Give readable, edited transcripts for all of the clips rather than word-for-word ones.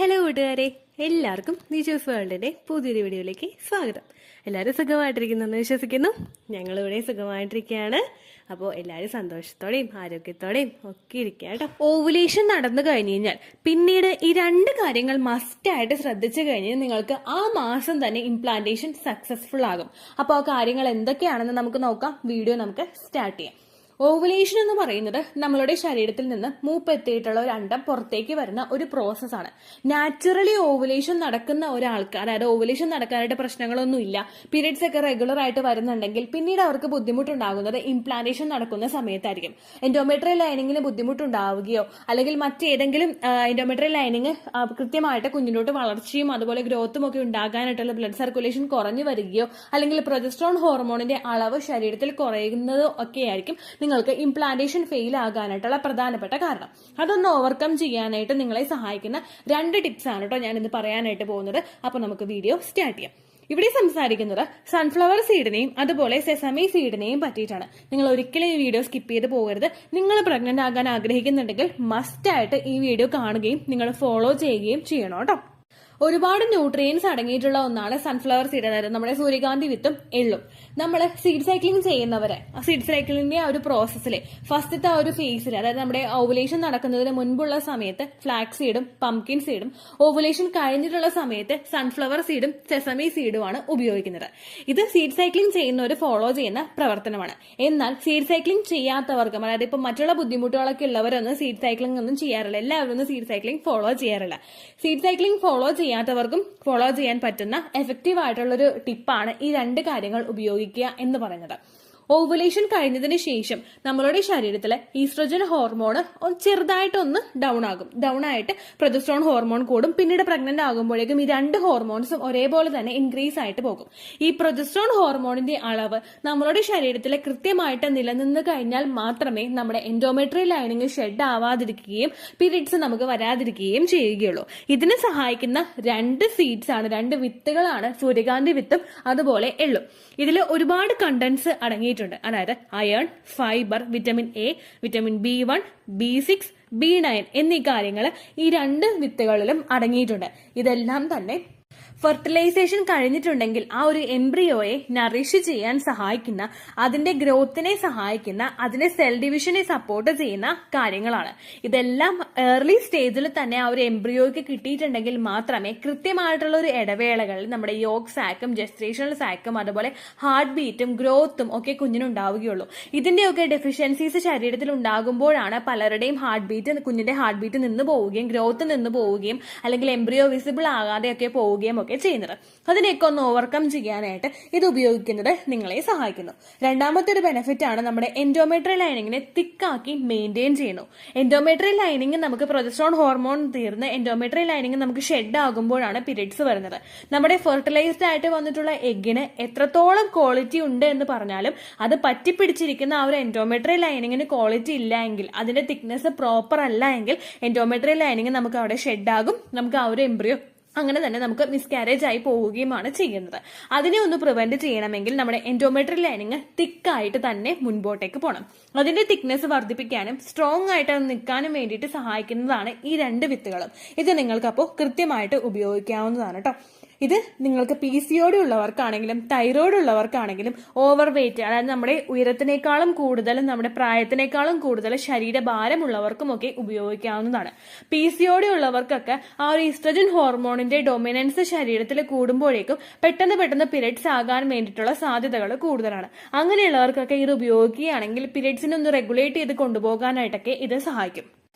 Hello കൂട്ടുകാരെ, എല്ലാവർക്കും നിജോസ് വേൾഡിന്റെ പുതിയൊരു വീഡിയോയിലേക്ക് സ്വാഗതം. എല്ലാവരും സുഖമായിട്ടിരിക്കുന്നെന്ന് വിശ്വസിക്കുന്നു. ഞങ്ങളിവിടെ സുഖമായിട്ടിരിക്കുകയാണ്. അപ്പോൾ എല്ലാവരും സന്തോഷത്തോടെയും ആരോഗ്യത്തോടെയും ഒക്കെ ഇരിക്കുക കേട്ടോ. ഓവുലേഷൻ നടന്നു കഴിഞ്ഞു കഴിഞ്ഞാൽ പിന്നീട് ഈ രണ്ട് കാര്യങ്ങൾ മസ്റ്റായിട്ട് ശ്രദ്ധിച്ചു കഴിഞ്ഞാൽ നിങ്ങൾക്ക് ആ മാസം തന്നെ ഇംപ്ലാന്റേഷൻ സക്സസ്ഫുൾ ആകും. അപ്പോൾ ആ കാര്യങ്ങൾ എന്തൊക്കെയാണെന്ന് നമുക്ക് നോക്കാം. വീഡിയോ നമുക്ക് സ്റ്റാർട്ട് ചെയ്യാം. ഓവുലേഷൻ എന്ന് പറയുന്നത് നമ്മളുടെ ശരീരത്തിൽ നിന്ന് മൂപ്പെത്തിയിട്ടുള്ള ഒരു അണ്ടം പുറത്തേക്ക് വരുന്ന ഒരു പ്രോസസ്സാണ്. നാച്ചുറലി ഓവുലേഷൻ നടക്കുന്ന ഒരാൾക്ക്, അതായത് ഓവുലേഷൻ നടക്കാനായിട്ട് പ്രശ്നങ്ങളൊന്നുമില്ല, പീരിയഡ്സ് ഒക്കെ റെഗുലർ ആയിട്ട് വരുന്നുണ്ടെങ്കിൽ പിന്നീട് അവർക്ക് ബുദ്ധിമുട്ടുണ്ടാകുന്നത് ഇംപ്ലാന്റേഷൻ നടക്കുന്ന സമയത്തായിരിക്കും. എൻഡോമെട്രിയൽ ലൈനിങ്ങിന് ബുദ്ധിമുട്ടുണ്ടാവുകയോ അല്ലെങ്കിൽ മറ്റേതെങ്കിലും എൻഡോമെട്രിയൽ ലൈനിങ് കൃത്യമായിട്ട് കുഞ്ഞിനോട്ട് വളർച്ചയും അതുപോലെ ഗ്രോത്തും ഒക്കെ ഉണ്ടാകാനായിട്ടുള്ള ബ്ലഡ് സർക്കുലേഷൻ കുറഞ്ഞു വരികയോ അല്ലെങ്കിൽ പ്രൊജസ്ട്രോൺ ഹോർമോണിന്റെ അളവ് ശരീരത്തിൽ കുറയുന്നതോ ഒക്കെ ആയിരിക്കും നിങ്ങൾക്ക് ഇംപ്ലാന്റേഷൻ ഫെയിൽ ആകാനായിട്ടുള്ള പ്രധാനപ്പെട്ട കാരണം. അതൊന്ന് ഓവർകം ചെയ്യാനായിട്ട് നിങ്ങളെ സഹായിക്കുന്ന 2 ടിപ്സ് ആണ് കേട്ടോ ഞാൻ ഇന്ന് പറയാനായിട്ട് പോകുന്നത്. അപ്പൊ നമുക്ക് വീഡിയോ സ്റ്റാർട്ട് ചെയ്യാം. ഇവിടെ സംസാരിക്കുന്നത് സൺഫ്ലവർ സീഡിനെയും അതുപോലെ സെസമി സീഡിനെയും പറ്റിയിട്ടാണ്. നിങ്ങൾ ഒരിക്കലും ഈ വീഡിയോ സ്കിപ്പ് ചെയ്ത് പോകരുത്. നിങ്ങൾ പ്രഗ്നന്റ് ആകാൻ ആഗ്രഹിക്കുന്നുണ്ടെങ്കിൽ മസ്റ്റ് ആയിട്ട് ഈ വീഡിയോ കാണുകയും നിങ്ങൾ ഫോളോ ചെയ്യുകയും ചെയ്യണം കേട്ടോ. ഒരുപാട് ന്യൂട്രിയൻസ് അടങ്ങിയിട്ടുള്ള ഒന്നാണ് സൺഫ്ലവർ സീഡ്, അതായത് നമ്മുടെ സൂര്യകാന്തി വിത്തും എള്ളും. നമ്മൾ സീഡ് സൈക്ലിംഗ് ചെയ്യുന്നവരെ സീഡ് സൈക്ലിങ്ങിന്റെ ആ ഒരു പ്രോസസ്സിലെ ഫസ്റ്റത്തെ ആ ഒരു ഫേസിൽ, അതായത് നമ്മുടെ ഓവുലേഷൻ നടക്കുന്നതിന് മുൻപുള്ള സമയത്ത് ഫ്ലാക്സ് സീഡും പംകിൻ സീഡും, ഓവുലേഷൻ കഴിഞ്ഞിട്ടുള്ള സമയത്ത് സൺഫ്ലവർ സീഡും സെസമി സീഡുമാണ് ഉപയോഗിക്കുന്നത്. ഇത് സീഡ് സൈക്ലിംഗ് ചെയ്യുന്നവർ ഫോളോ ചെയ്യുന്ന പ്രവർത്തനമാണ്. എന്നാൽ സീഡ് സൈക്ലിംഗ് ചെയ്യാത്തവർക്കും, അതായത് ഇപ്പൊ മറ്റുള്ള ബുദ്ധിമുട്ടുകളൊക്കെ ഉള്ളവരൊന്നും സീഡ് സൈക്ലിംഗ് ഒന്നും ചെയ്യാറില്ല. എല്ലാവരും ഒന്നും സീഡ് സൈക്ലിംഗ് ഫോളോ ചെയ്യാറില്ല. സീഡ് സൈക്ലിംഗ് ഫോളോ ചെയ്യാത്തവർക്കും ഫോളോ ചെയ്യാൻ പറ്റുന്ന എഫക്റ്റീവ് ആയിട്ടുള്ളൊരു ടിപ്പാണ് ഈ 2 കാര്യങ്ങൾ ഉപയോഗിക്കുക എന്ന് പറയുന്നത്. ഓവുലേഷൻ കഴിഞ്ഞതിന് ശേഷം നമ്മളുടെ ശരീരത്തിലെ ഈസ്ട്രോജൻ ഹോർമോൺ ചെറുതായിട്ടൊന്ന് ഡൗൺ ആയിട്ട് പ്രൊജസ്ട്രോൺ ഹോർമോൺ കൂടും. പിന്നീട് പ്രഗ്നന്റ് ആകുമ്പോഴേക്കും ഈ 2 ഹോർമോൺസും ഒരേപോലെ തന്നെ ഇൻക്രീസ് ആയിട്ട് പോകും. ഈ പ്രൊജസ്ട്രോൺ ഹോർമോണിന്റെ അളവ് നമ്മളുടെ ശരീരത്തിൽ കൃത്യമായിട്ട് നിലനിന്ന് കഴിഞ്ഞാൽ മാത്രമേ നമ്മുടെ എൻഡോമെട്രിയൽ ലൈനിങ് ഷെഡ് ആവാതിരിക്കുകയും പീരിയഡ്സ് നമുക്ക് വരാതിരിക്കുകയും ചെയ്യുകയുള്ളൂ. ഇതിനെ സഹായിക്കുന്ന 2 സീഡ്സ് ആണ്, 2 വിത്തുകളാണ് സൂര്യകാന്തി വിത്തും അതുപോലെ എള്ളും. ഇതിൽ ഒരുപാട് കണ്ടന്റ്സ് അടങ്ങിയിട്ടുണ്ട്. അതായത് iron, fibre, vitamin A, vitamin B1, B6, B9 എന്നീ കാര്യങ്ങൾ ഈ 2 വിത്തുകളിലും അടങ്ങിയിട്ടുണ്ട്. ഇതെല്ലാം തന്നെ ഫെർട്ടിലൈസേഷൻ കഴിഞ്ഞിട്ടുണ്ടെങ്കിൽ ആ ഒരു എംബ്രിയോയെ നറിഷ് ചെയ്യാൻ സഹായിക്കുന്ന, അതിന്റെ ഗ്രോത്തിനെ സഹായിക്കുന്ന, അതിന്റെ സെൽ ഡിവിഷനെ സപ്പോർട്ട് ചെയ്യുന്ന കാര്യങ്ങളാണ്. ഇതെല്ലാം ഏർലി സ്റ്റേജിൽ തന്നെ ആ ഒരു എംബ്രിയോയ്ക്ക് കിട്ടിയിട്ടുണ്ടെങ്കിൽ മാത്രമേ കൃത്യമായിട്ടുള്ള ഒരു ഇടവേളകളിൽ നമ്മുടെ യോഗ് സാക്കും ജെസ്റ്റേഷണൽ സാക്കും അതുപോലെ ഹാർട്ട് ബീറ്റും ഗ്രോത്തും ഒക്കെ കുഞ്ഞിനുണ്ടാവുകയുള്ളൂ. ഇതിന്റെയൊക്കെ ഡെഫിഷ്യൻസീസ് ശരീരത്തിൽ ഉണ്ടാകുമ്പോഴാണ് പലരുടെയും കുഞ്ഞിന്റെ ഹാർട്ട് ബീറ്റ് നിന്ന് പോവുകയും ഗ്രോത്ത് നിന്ന് പോവുകയും അല്ലെങ്കിൽ എംബ്രിയോ വിസിബിൾ ആകാതെയൊക്കെ പോവുകയും ഒക്കെ ചെയ്യുന്നത്. അതിനെയൊക്കെ ഒന്ന് ഓവർകം ചെയ്യാനായിട്ട് ഇത് ഉപയോഗിക്കുന്നത് നിങ്ങളെ സഹായിക്കുന്നു. രണ്ടാമത്തെ ഒരു ബെനിഫിറ്റ് ആണ് നമ്മുടെ എൻഡോമെട്രിയൽ ലൈനിങ്ങിനെ തിക്കാക്കി മെയിൻറ്റെയിൻ ചെയ്യുന്നു. എൻഡോമെട്രിയൽ ലൈനിങ് നമുക്ക് പ്രൊജസ്ട്രോൺ ഹോർമോൺ തീർന്ന് എൻഡോമെട്രിയൽ ലൈനിങ് നമുക്ക് ഷെഡ് ആകുമ്പോഴാണ് പീരിയഡ്സ് വരുന്നത്. നമ്മുടെ ഫെർട്ടിലൈസ്ഡ് ആയിട്ട് വന്നിട്ടുള്ള എഗ്ഗിന് എത്രത്തോളം ക്വാളിറ്റി ഉണ്ട് എന്ന് പറഞ്ഞാലും അത് പറ്റിപ്പിടിച്ചിരിക്കുന്ന ആ ഒരു എൻഡോമെട്രിയൽ ലൈനിങ്ങിന് ക്വാളിറ്റി ഇല്ല എങ്കിൽ, അതിന്റെ തിക്നെസ് പ്രോപ്പർ അല്ല എങ്കിൽ എൻഡോമെട്രിയൽ ലൈനിങ് നമുക്ക് അവിടെ ഷെഡ് ആകും. നമുക്ക് ആ ഒരു എംബ്രിയോ അങ്ങനെ തന്നെ നമുക്ക് മിസ്കാരേജ് ആയി പോവുകയുമാണ് ചെയ്യുന്നത്. അതിനെ ഒന്ന് പ്രിവെന്റ് ചെയ്യണമെങ്കിൽ നമ്മുടെ എൻഡോമെട്രിയൽ ലൈനിങ് തിക്കായിട്ട് തന്നെ മുൻപോട്ടേക്ക് പോകണം. അതിന്റെ തിക്നെസ് വർദ്ധിപ്പിക്കാനും സ്ട്രോങ് ആയിട്ട് നിൽക്കാനും വേണ്ടിയിട്ട് സഹായിക്കുന്നതാണ് ഈ 2 വിത്തുകളും. ഇത് നിങ്ങൾക്ക് അപ്പോൾ കൃത്യമായിട്ട് ഉപയോഗിക്കാവുന്നതാണ് കേട്ടോ. ഇത് നിങ്ങൾക്ക് PCOD ഉള്ളവർക്കാണെങ്കിലും തൈറോയ്ഡ് ഉള്ളവർക്കാണെങ്കിലും ഓവർ വെയിറ്റ്, അതായത് നമ്മുടെ ഉയരത്തിനേക്കാളും കൂടുതൽ നമ്മുടെ പ്രായത്തിനേക്കാളും കൂടുതൽ ശരീരഭാരമുള്ളവർക്കും ഒക്കെ ഉപയോഗിക്കാവുന്നതാണ്. PCOD ഉള്ളവർക്കൊക്കെ ആ ഒരു ഈസ്ട്രജൻ ഹോർമോണിന്റെ ഡൊമിനൻസ് ശരീരത്തിൽ കൂടുമ്പോഴേക്കും പെട്ടെന്ന് പീരിയഡ്സ് ആകാൻ വേണ്ടിയിട്ടുള്ള സാധ്യതകൾ കൂടുതലാണ്. അങ്ങനെയുള്ളവർക്കൊക്കെ ഇത് ഉപയോഗിക്കുകയാണെങ്കിൽ പീരിയഡ്സിനെ ഒന്ന് റെഗുലേറ്റ് ചെയ്ത് കൊണ്ടുപോകാനായിട്ടൊക്കെ ഇത് സഹായിക്കും.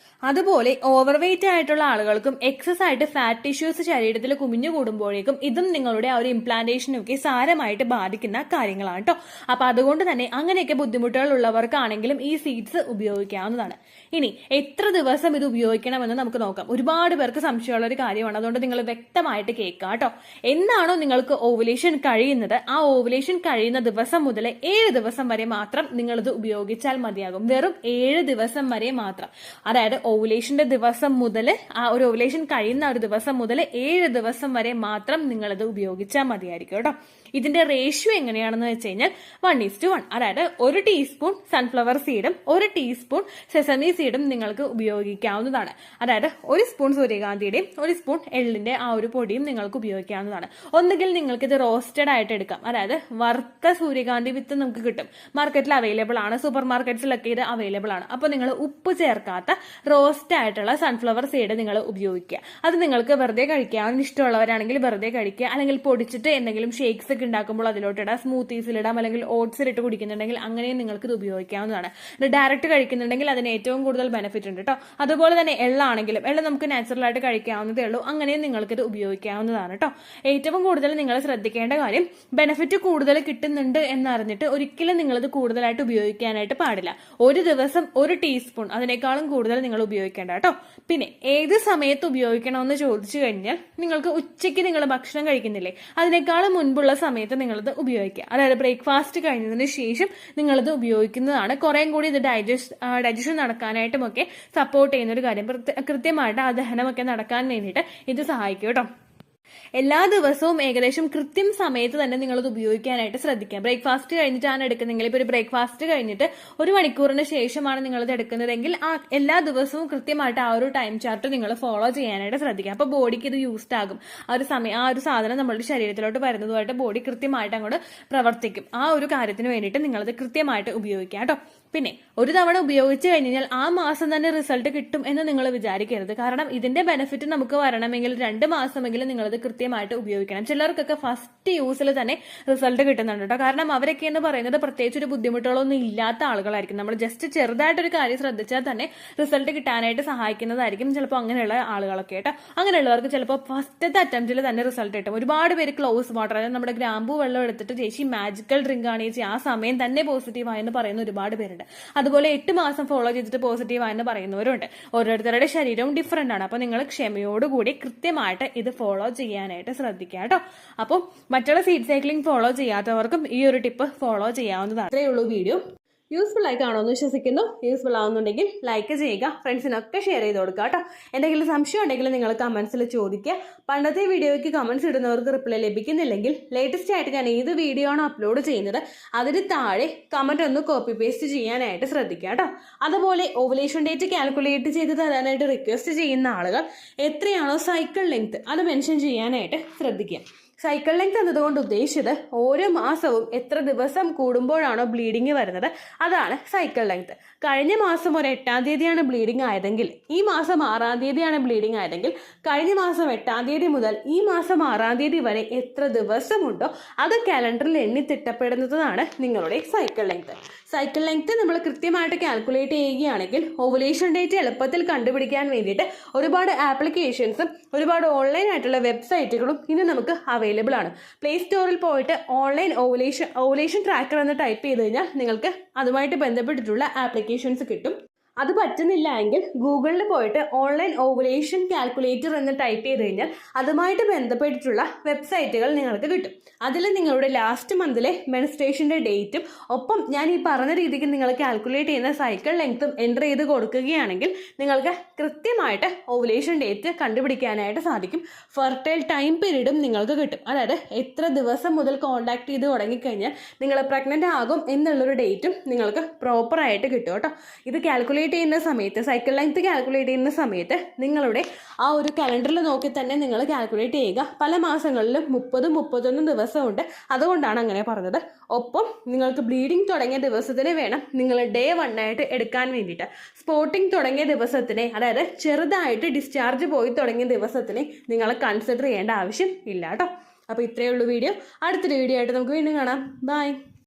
അതുപോലെ ഓവർ വെയിറ്റ് ആയിട്ടുള്ള ആളുകൾക്കും എക്സസ് ആയിട്ട് ഫാറ്റ് ടിഷ്യൂസ് ശരീരത്തിൽ കുമിഞ്ഞു കൂടുമ്പോഴേക്കും ഇതും നിങ്ങളുടെ ആ ഒരു ഇംപ്ലാന്റേഷനൊക്കെ സാരമായിട്ട് ബാധിക്കുന്ന കാര്യങ്ങളാണ് കേട്ടോ. അപ്പൊ അതുകൊണ്ട് തന്നെ അങ്ങനെയൊക്കെ ബുദ്ധിമുട്ടുകൾ ഉള്ളവർക്കാണെങ്കിലും ഈ സീഡ്സ് ഉപയോഗിക്കാവുന്നതാണ്. ഇനി എത്ര ദിവസം ഇത് ഉപയോഗിക്കണമെന്ന് നമുക്ക് നോക്കാം. ഒരുപാട് പേർക്ക് സംശയമുള്ള ഒരു കാര്യമാണ്, അതുകൊണ്ട് നിങ്ങൾ വ്യക്തമായിട്ട് കേൾക്കുക കേട്ടോ. എന്നാണോ നിങ്ങൾക്ക് ഓവുലേഷൻ കഴിയുന്നത്, ആ ഓവുലേഷൻ കഴിയുന്ന ദിവസം മുതൽ 7 ദിവസം വരെ മാത്രം നിങ്ങളിത് ഉപയോഗിച്ചാൽ മതിയാകും. വെറും 7 ദിവസം വരെ മാത്രം. അതായത് അതായത് ഓവുലേഷന്റെ ദിവസം മുതൽ ആ ഒരു ഓവുലേഷൻ കഴിയുന്ന ഒരു ദിവസം മുതൽ 7 ദിവസം വരെ മാത്രം നിങ്ങളത് ഉപയോഗിച്ചാൽ മതിയായിരിക്കും കേട്ടോ. ഇതിന്റെ റേഷ്യോ എങ്ങനെയാണെന്ന് വെച്ച് കഴിഞ്ഞാൽ 1:1. അതായത് 1 ടീസ്പൂൺ സൺഫ്ലവർ സീഡും 1 ടീസ്പൂൺ സെസമി സീഡും നിങ്ങൾക്ക് ഉപയോഗിക്കാവുന്നതാണ്. അതായത് 1 സ്പൂൺ സൂര്യകാന്തിയുടെയും 1 സ്പൂൺ എള്ളിന്റെ ആ ഒരു പൊടിയും നിങ്ങൾക്ക് ഉപയോഗിക്കാവുന്നതാണ്. ഒന്നുകിൽ നിങ്ങൾക്ക് ഇത് റോസ്റ്റഡ് ആയിട്ട് എടുക്കാം, അതായത് വറുത്ത സൂര്യകാന്തി വിത്ത് നമുക്ക് കിട്ടും, മാർക്കറ്റിൽ അവൈലബിൾ ആണ്, സൂപ്പർ മാർക്കറ്റ്സിലൊക്കെ ഇത് അവൈലബിൾ ആണ്. അപ്പോൾ നിങ്ങൾ ഉപ്പ് ചേർക്കാത്ത റോസ്റ്റ് ആയിട്ടുള്ള സൺഫ്ലവർ സീഡ് നിങ്ങൾ ഉപയോഗിക്കുക. അത് നിങ്ങൾക്ക് വെറുതെ കഴിക്കാൻ ഇഷ്ടമുള്ളവരാണെങ്കിൽ വെറുതെ കഴിക്കുക, അല്ലെങ്കിൽ പൊടിച്ചിട്ട് എന്തെങ്കിലും ഷേക്സ് ഒക്കെ ഉണ്ടാക്കുമ്പോൾ അതിലോട്ട് ഇടാം, സ്മൂത്തീസിലിടാം, അല്ലെങ്കിൽ ഓട്സിലിട്ട് കുടിക്കുന്നുണ്ടെങ്കിൽ അങ്ങനെയും നിങ്ങൾക്ക് ഇത് ഉപയോഗിക്കാവുന്നതാണ്. ഡയറക്റ്റ് കഴിക്കുന്നുണ്ടെങ്കിൽ അതിന് ഏറ്റവും കൂടുതൽ ബെനിഫിറ്റ് ഉണ്ട് കേട്ടോ. അതുപോലെ തന്നെ എള്ളാണെങ്കിലും എള്ള നമുക്ക് നാച്ചുറൽ ആയിട്ട് കഴിക്കാവുന്നതേ ഉള്ളൂ, അങ്ങനെയും നിങ്ങൾക്ക് ഇത് ഉപയോഗിക്കാവുന്നതാണ് കേട്ടോ. ഏറ്റവും കൂടുതൽ നിങ്ങൾ ശ്രദ്ധിക്കേണ്ട കാര്യം ബെനിഫിറ്റ് കൂടുതൽ കിട്ടുന്നുണ്ട് എന്നറിഞ്ഞിട്ട് ഒരിക്കലും നിങ്ങളിത് കൂടുതലായിട്ട് ഉപയോഗിക്കാനായിട്ട് പാടില്ല. ഒരു ദിവസം 1 ടീസ്പൂൺ, അതിനേക്കാളും കൂടുതൽ നിങ്ങൾ ഉപയോഗിക്കേണ്ട കേട്ടോ. പിന്നെ ഏത് സമയത്ത് ഉപയോഗിക്കണമെന്ന് ചോദിച്ചു കഴിഞ്ഞാൽ നിങ്ങൾക്ക് ഉച്ചയ്ക്ക് നിങ്ങൾ ഭക്ഷണം കഴിക്കുന്നില്ലേ, അതിനേക്കാളും മുൻപുള്ള സമയത്ത് നിങ്ങളിത് ഉപയോഗിക്കുക. അതായത് ബ്രേക്ക്ഫാസ്റ്റ് കഴിഞ്ഞതിന് ശേഷം നിങ്ങളിത് ഉപയോഗിക്കുന്നതാണ് കുറേയും കൂടി ഇത് ഡൈജഷൻ നടക്കാനായിട്ടും ഒക്കെ സപ്പോർട്ട് ചെയ്യുന്ന ഒരു കാര്യം. കൃത്യമായിട്ട് ആ ദഹനമൊക്കെ നടക്കാൻ വേണ്ടിയിട്ട് ഇത് സഹായിക്കും കേട്ടോ. എല്ലാ ദിവസവും ഏകദേശം കൃത്യം സമയത്ത് തന്നെ നിങ്ങളത് ഉപയോഗിക്കാനായിട്ട് ശ്രദ്ധിക്കുക. ബ്രേക്ക്ഫാസ്റ്റ് കഴിഞ്ഞിട്ടാണ് എടുക്കുന്നതെങ്കിൽ, ഇപ്പോൾ ഒരു ബ്രേക്ക്ഫാസ്റ്റ് കഴിഞ്ഞിട്ട് 1 മണിക്കൂറിന് ശേഷമാണ് നിങ്ങളത് എടുക്കുന്നതെങ്കിൽ എല്ലാ ദിവസവും കൃത്യമായിട്ട് ആ ഒരു ടൈം ചാർട്ട് നിങ്ങൾ ഫോളോ ചെയ്യാനായിട്ട് ശ്രദ്ധിക്കുക. അപ്പോൾ ബോഡിക്ക് ഇത് യൂസ്ഡ് ആകും. ആ ഒരു സാധനം നമ്മുടെ ശരീരത്തിലോട്ട് വരുന്നതുമായിട്ട് ബോഡി കൃത്യമായിട്ട് അങ്ങോട്ട് പ്രവർത്തിക്കും. ആ ഒരു കാര്യത്തിന് വേണ്ടിയിട്ട് നിങ്ങളത് കൃത്യമായിട്ട് ഉപയോഗിക്കുക കേട്ടോ. പിന്നെ ഒരു തവണ ഉപയോഗിച്ച് കഴിഞ്ഞാൽ ആ മാസം തന്നെ റിസൾട്ട് കിട്ടും എന്ന് നിങ്ങൾ വിചാരിക്കരുത്. കാരണം ഇതിന്റെ ബെനിഫിറ്റ് നമുക്ക് വരണമെങ്കിൽ 2 മാസമെങ്കിലും നിങ്ങളത് കൃത്യമായിട്ട് ഉപയോഗിക്കണം. ചിലർക്കൊക്കെ ഫസ്റ്റ് യൂസിൽ തന്നെ റിസൾട്ട് കിട്ടുന്നുണ്ട് കേട്ടോ. കാരണം അവരൊക്കെ എന്ന് പറയുന്നത് പ്രത്യേകിച്ച് ഒരു ബുദ്ധിമുട്ടുകളൊന്നും ഇല്ലാത്ത ആളുകളായിരിക്കും. നമ്മൾ ജസ്റ്റ് ചെറുതായിട്ടൊരു കാര്യം ശ്രദ്ധിച്ചാൽ തന്നെ റിസൾട്ട് കിട്ടാനായിട്ട് സഹായിക്കുന്നതായിരിക്കും ചിലപ്പോൾ അങ്ങനെയുള്ള ആളുകളൊക്കെ കേട്ടോ. അങ്ങനെയുള്ളവർക്ക് ചിലപ്പോൾ ഫസ്റ്റത്തെ അറ്റംപ്റ്റിൽ തന്നെ റിസൾട്ട് കിട്ടും. ഒരുപാട് പേര് ക്ലോസ് വാട്ടർ, അതായത് നമ്മുടെ ഗ്രാമ്പൂ വെള്ളം എടുത്തിട്ട് ചേച്ചി മാജിക്കൽ ഡ്രിങ്ക് ആണ് ചേച്ചി, ആ സമയം തന്നെ പോസിറ്റീവ് ആയെന്ന് പറയുന്ന ഒരുപാട് പേരുണ്ട്. അതുപോലെ 8 മാസം ഫോളോ ചെയ്തിട്ട് പോസിറ്റീവ് ആയെന്ന് പറയുന്നവരുണ്ട്. ഓരോരുത്തരുടെ ശരീരവും ഡിഫറെന്റ് ആണ്. അപ്പൊ നിങ്ങൾ ക്ഷമയോടുകൂടി കൃത്യമായിട്ട് ഇത് ഫോളോ ചെയ്യാനായിട്ട് ശ്രദ്ധിക്കുക കേട്ടോ. അപ്പോൾ മറ്റുള്ള സീഡ് സൈക്ലിംഗ് ഫോളോ ചെയ്യാത്തവർക്കും ഈ ഒരു ടിപ്പ് ഫോളോ ചെയ്യാവുന്നതാണ്. അത്രയേ ഉള്ളൂ വീഡിയോ. യൂസ്ഫുൾ ആയി കാണുമെന്ന് വിശ്വസിക്കുന്നു. യൂസ്ഫുൾ ആവുന്നുണ്ടെങ്കിൽ ലൈക്ക് ചെയ്യുക, ഫ്രണ്ട്സിനൊക്കെ ഷെയർ ചെയ്ത് കൊടുക്കുക കേട്ടോ. എന്തെങ്കിലും സംശയം ഉണ്ടെങ്കിൽ നിങ്ങൾ കമന്റ്സിൽ ചോദിക്കുക. പണ്ടത്തെ വീഡിയോയ്ക്ക് കമന്റ്സ് ഇടുന്നവർക്ക് റിപ്ലൈ ലഭിക്കുന്നില്ലെങ്കിൽ ലേറ്റസ്റ്റ് ആയിട്ട് ഞാൻ ഏത് വീഡിയോ ആണോ അപ്ലോഡ് ചെയ്യുന്നത് അതിന് താഴെ കമന്റ് ഒന്ന് കോപ്പി പേസ്റ്റ് ചെയ്യാനായിട്ട് ശ്രദ്ധിക്കുക കേട്ടോ. അതുപോലെ ഓവുലേഷൻ ഡേറ്റ് കാൽക്കുലേറ്റ് ചെയ്ത് തരാനായിട്ട് റിക്വസ്റ്റ് ചെയ്യുന്ന ആളുകൾ എത്രയാണോ സൈക്കിൾ ലെങ്ത് അത് മെൻഷൻ ചെയ്യാനായിട്ട് ശ്രദ്ധിക്കുക. സൈക്കിൾ ലെങ്ത് എന്നതുകൊണ്ട് ഉദ്ദേശിച്ചത് ഓരോ മാസവും എത്ര ദിവസം കൂടുമ്പോഴാണോ ബ്ലീഡിങ് വരുന്നത് അതാണ് സൈക്കിൾ ലെങ്ത്. കഴിഞ്ഞ മാസം ഒരു 8-ാം തീയതിയാണ് ബ്ലീഡിങ് ആയതെങ്കിൽ ഈ മാസം 6-ാം തീയതിയാണ് ബ്ലീഡിങ് ആയതെങ്കിൽ കഴിഞ്ഞ മാസം 8-ാം തീയതി മുതൽ ഈ മാസം 6-ാം തീയതി വരെ എത്ര ദിവസമുണ്ടോ അത് കാലണ്ടറിൽ എണ്ണി തിട്ടപ്പെടുന്നതാണ് നിങ്ങളുടെ സൈക്കിൾ ലെങ്ത്. സൈക്കിൾ ലെങ്ത് നമ്മൾ കൃത്യമായിട്ട് കാൽക്കുലേറ്റ് ചെയ്യുകയാണെങ്കിൽ ഓവുലേഷൻ ഡേറ്റ് എളുപ്പത്തിൽ കണ്ടുപിടിക്കാൻ വേണ്ടിയിട്ട് ഒരുപാട് ആപ്ലിക്കേഷൻസും ഒരുപാട് ഓൺലൈൻ ആയിട്ടുള്ള വെബ്സൈറ്റുകളും ഇന്ന് നമുക്ക് അവൈലബിൾ ആണ്. പ്ലേ സ്റ്റോറിൽ പോയിട്ട് ഓൺലൈൻ ഓവുലേഷൻ ട്രാക്കർ എന്ന് ടൈപ്പ് ചെയ്ത് കഴിഞ്ഞാൽ നിങ്ങൾക്ക് അതുമായിട്ട് ബന്ധപ്പെട്ടിട്ടുള്ള ആപ്ലിക്കേഷൻസ് കിട്ടും. അത് പറ്റുന്നില്ല എങ്കിൽ ഗൂഗിളിൽ പോയിട്ട് ഓൺലൈൻ ഓവുലേഷൻ കാൽക്കുലേറ്റർ എന്ന് ടൈപ്പ് ചെയ്ത് കഴിഞ്ഞാൽ അതുമായിട്ട് ബന്ധപ്പെട്ടിട്ടുള്ള വെബ്സൈറ്റുകൾ നിങ്ങൾക്ക് കിട്ടും. അതിൽ നിങ്ങളുടെ ലാസ്റ്റ് മന്തിലെ മെൻസ്ട്രേഷൻ്റെ ഡേറ്റും ഒപ്പം ഞാൻ ഈ പറഞ്ഞ രീതിക്ക് നിങ്ങൾ കാൽക്കുലേറ്റ് ചെയ്യുന്ന സൈക്കിൾ ലെങ്ത്തും എൻ്റർ ചെയ്ത് കൊടുക്കുകയാണെങ്കിൽ നിങ്ങൾക്ക് കൃത്യമായിട്ട് ഓവുലേഷൻ ഡേറ്റ് കണ്ടുപിടിക്കാനായിട്ട് സാധിക്കും. ഫെർട്ടൈൽ ടൈം പീരീഡും നിങ്ങൾക്ക് കിട്ടും. അതായത് എത്ര ദിവസം മുതൽ കോൺടാക്ട് ചെയ്ത് തുടങ്ങിക്കഴിഞ്ഞാൽ നിങ്ങൾ പ്രഗ്നൻ്റ് ആകും എന്നുള്ളൊരു ഡേറ്റും നിങ്ങൾക്ക് പ്രോപ്പറായിട്ട് കിട്ടും കേട്ടോ. ഇത് കാൽക്കുലേറ്റ് ചെയ്യുന്ന സമയത്ത് സൈക്കിൾ ലെങ്ത് കാൽക്കുലേറ്റ് ചെയ്യുന്ന സമയത്ത് നിങ്ങളുടെ ആ ഒരു കലണ്ടറിൽ നോക്കി തന്നെ നിങ്ങൾ കാൽക്കുലേറ്റ് ചെയ്യുക. പല മാസങ്ങളിലും 30-31 ദിവസമുണ്ട്, അതുകൊണ്ടാണ് അങ്ങനെ പറഞ്ഞത്. ഒപ്പം നിങ്ങൾക്ക് ബ്ലീഡിങ് തുടങ്ങിയ ദിവസത്തിന് വേണം നിങ്ങൾ ഡേ 1 ആയിട്ട് എടുക്കാൻ വേണ്ടിയിട്ട്. സ്പോട്ടിങ് തുടങ്ങിയ ദിവസത്തിനെ, അതായത് ചെറുതായിട്ട് ഡിസ്ചാർജ് പോയി തുടങ്ങിയ ദിവസത്തിനെ നിങ്ങൾ കൺസിഡർ ചെയ്യേണ്ട ആവശ്യം ഇല്ല കേട്ടോ. അപ്പോൾ ഇത്രയേ ഉള്ളൂ വീഡിയോ. അടുത്തൊരു വീഡിയോ ആയിട്ട് നമുക്ക് വീണ്ടും കാണാം. ബൈ.